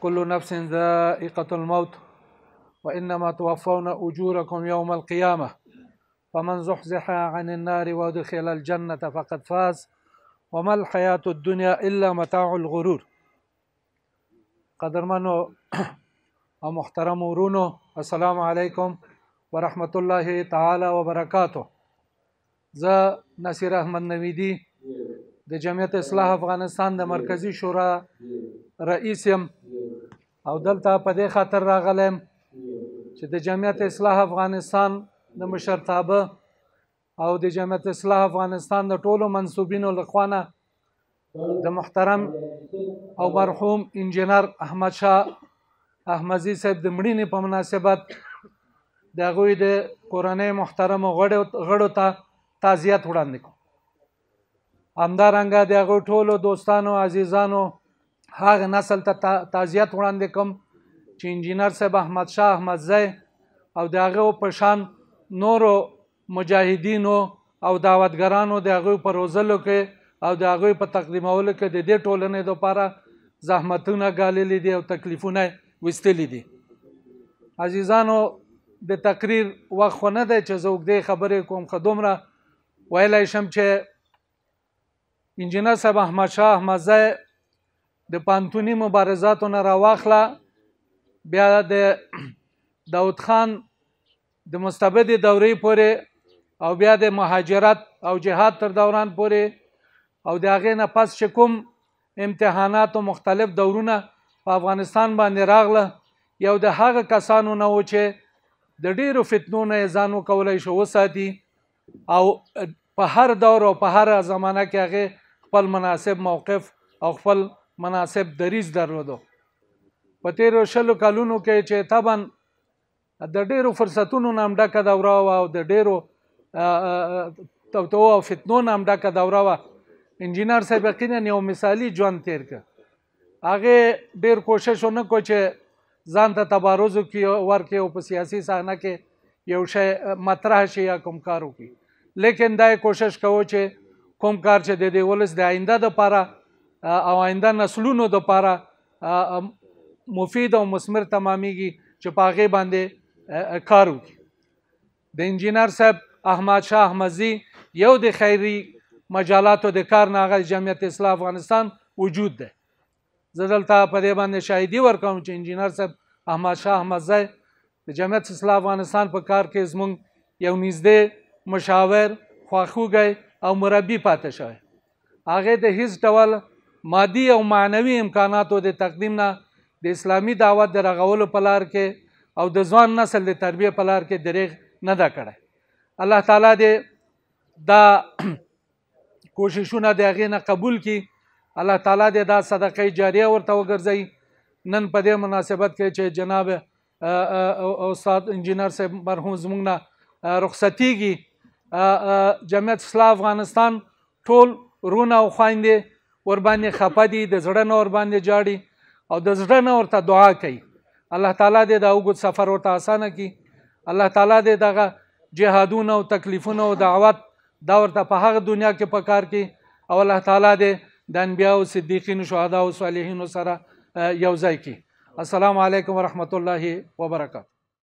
كل نفس ذائقة الموت وإنما توفون أجوركم يوم القيامة فمن زحزح عن النار وادخل الجنة فقد فاز وما الحياة الدنيا إلا متاع الغرور. قدرمنو او محترم ورونو، السلام علیکم ورحمت الله تعالی وبرکاته. زه نصیر احمد نویدی د جمعیت اصلاح افغانستان د مرکزی شورا رئیس یم او دلته په دې خاطر راغلم چې د جمعیت اصلاح افغانستان د مشرتابه او د جمعیت اصلاح افغانستان د ټولو منصوبینو لخوانه د محترم او مرحوم انجینر احمد شاه احمدزي صاحب د مړینې په مناسبت د هغوی د کورنۍ محترمو غړو ته تعزیت وړاندې کوم. همدارنګه د هغوی ټولو دوستانو عزیزانو هغه نسل ته تعزیت وړاندې کوم چې انجینر صاحب احمد شاه احمدزي او د هغه په شان نورو مجاهدینو او دعوتګرانو د هغوی په روزلو کې او د هغوی په تقدیمولو کې د دې ټولنې لپاره زحمتونه ګاللي دي او تکلیفونه وستلی دي. عزیزانو د تقریر وخت خو نه دی چې زه اوږدې خبرې کوم، خو دومره ویلی شم چې انجینر صاحب احمد شاه احمدزي د پانتوني مبارزاتو نه راواخله، بیا د داود خان د مستبدې دورې پورې او بیا د مهاجرت او جهاد تر دوران پورې او د هغې نه پس چې کوم امتحانات او مختلف دورونه په افغانستان باندې راغله، یو د هغه کسانو نه و چې د ډیرو فتنو نه یې ځان وکولی شو وساتي او په هر دور او په هر زمانه کې هغې خپل مناسب موقف او خپل مناسب دریځ درلودو. په تیرو 20 کلونو کې چې طبعا د ډیرو فرصتونو نه هم ډکه دوره وه او د ډیرو توطئو او فتنو نه هم ډکه دوره وه، انجینر صاحب یقینا یو مثالي ژوند تیر کړ. هغې ډیر کوشش ونه کړو چې ځان ته تبارز ورکړي او په سیاسي صحنه کې یو شی مطرح شي یا کوم کار وکړي، لیکن دا کوشش کوو چې کوم کار چې د دې ولس د آینده دپاره او آینده نسلونو دپاره مفید او مثمر تمامیږي چې په هغې باندې کار وکړي. د انجینر صاحب احمد شاه احمدزي یو د خیري مجالاتو د کار نه هغه جمعیت اصلاح افغانستان وجود دی. زه دلته په دې باندې شاهدي ورکوم چې انجینر صاحب احمد شاه احمدزي د جمعیت اصلاح افغانستان په کار کې زموږ یو نږدې مشاور، خواخوږی او مربي پاتې شوی. هغې د هیڅ ډول مادي او معنوي امکاناتو د تقدیم نه د اسلامي دعوت د رغولو په لار کې او د ځوان نسل د تربیې په لار کې دریغ نه ده کړی. الله تعالی دې دا کوششونه د هغې نه قبول کړي، الله تعالی دې دا صدقه جاریه ورته وګرځوي. نن په دې مناسبت کې چې جناب استاد انجینر صاحب مرحوم زموږ نه رخصتیږي، جمعیت اصلاح افغانستان ټول رونه او خویندې ورباندې خفه دي، د زړه نه ورباندې جاړي او د زړه نه ورته دعا کوي. الله تعالی دې دا اوږد سفر ورته اسانه کړي، الله تعالی دې دغه جهادونه او تکلیفونه او دعوت دا ورته په هغه دنیا کې په کار کړي او الله تعالی دې د انبیاو، صدیقینو، شهداو او صالحینو سره یو ځای کړي. السلام علیکم ورحمت الله وبرکاته.